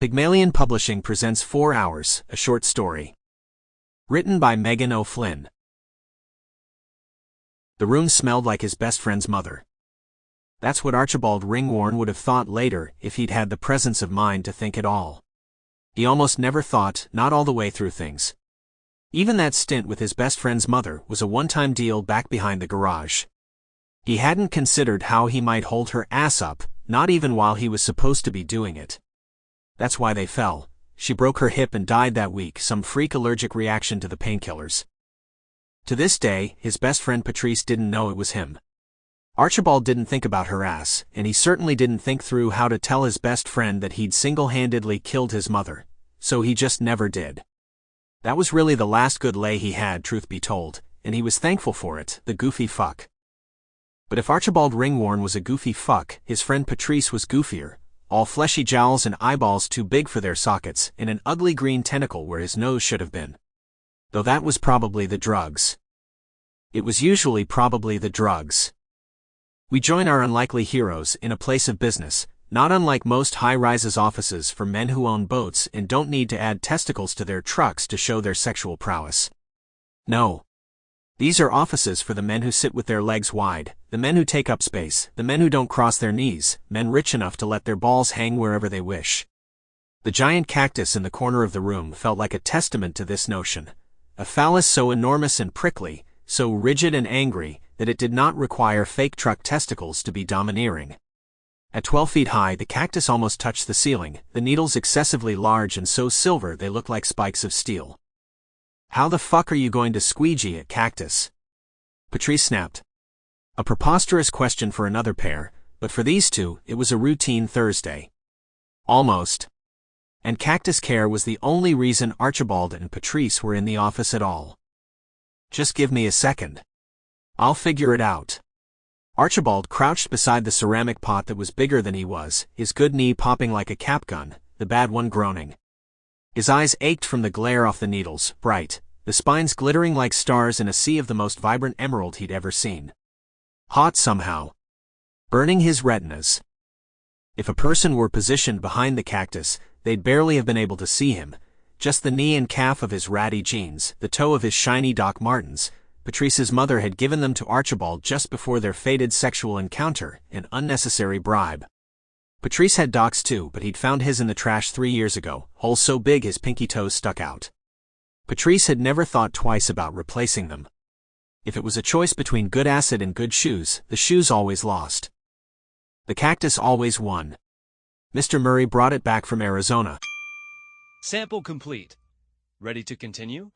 Pygmalion Publishing presents 4 Hours, a short story. Written by Meghan O'Flynn. The room smelled like his best friend's mother. That's what Archibald Ringworn would have thought later if he'd had the presence of mind to think at all. He almost never thought, not all the way through things. Even that stint with his best friend's mother was a one-time deal back behind the garage. He hadn't considered how he might hold her ass up, not even while he was supposed to be doing it. That's why they fell. She broke her hip and died that week, some freak allergic reaction to the painkillers. To this day, his best friend Patrice didn't know it was him. Archibald didn't think about her ass, and he certainly didn't think through how to tell his best friend that he'd single-handedly killed his mother, so he just never did. That was really the last good lay he had, truth be told, and he was thankful for it, the goofy fuck. But if Archibald Ringworn was a goofy fuck, his friend Patrice was goofier. All fleshy jowls and eyeballs too big for their sockets, and an ugly green tentacle where his nose should have been. Though that was probably the drugs. It was usually probably the drugs. We join our unlikely heroes in a place of business, not unlike most high-rises offices for men who own boats and don't need to add testicles to their trucks to show their sexual prowess. No. These are offices for the men who sit with their legs wide, the men who take up space, the men who don't cross their knees, men rich enough to let their balls hang wherever they wish. The giant cactus in the corner of the room felt like a testament to this notion. A phallus so enormous and prickly, so rigid and angry, that it did not require fake truck testicles to be domineering. At 12 feet high, the cactus almost touched the ceiling, the needles excessively large and so silver they looked like spikes of steel. How the fuck are you going to squeegee a cactus? Patrice snapped. A preposterous question for another pair, but for these two, it was a routine Thursday. Almost. And cactus care was the only reason Archibald and Patrice were in the office at all. Just give me a second. I'll figure it out. Archibald crouched beside the ceramic pot that was bigger than he was, his good knee popping like a cap gun, the bad one groaning. His eyes ached from the glare off the needles, bright, the spines glittering like stars in a sea of the most vibrant emerald he'd ever seen. Hot somehow. Burning his retinas. If a person were positioned behind the cactus, they'd barely have been able to see him. Just the knee and calf of his ratty jeans, the toe of his shiny Doc Martens. Patrice's mother had given them to Archibald just before their fated sexual encounter, an unnecessary bribe. Patrice had Doc's too, but he'd found his in the trash 3 years ago, holes so big his pinky toes stuck out. Patrice had never thought twice about replacing them. If it was a choice between good acid and good shoes, the shoes always lost. The cactus always won. Mr. Murray brought it back from Arizona. Sample complete. Ready to continue?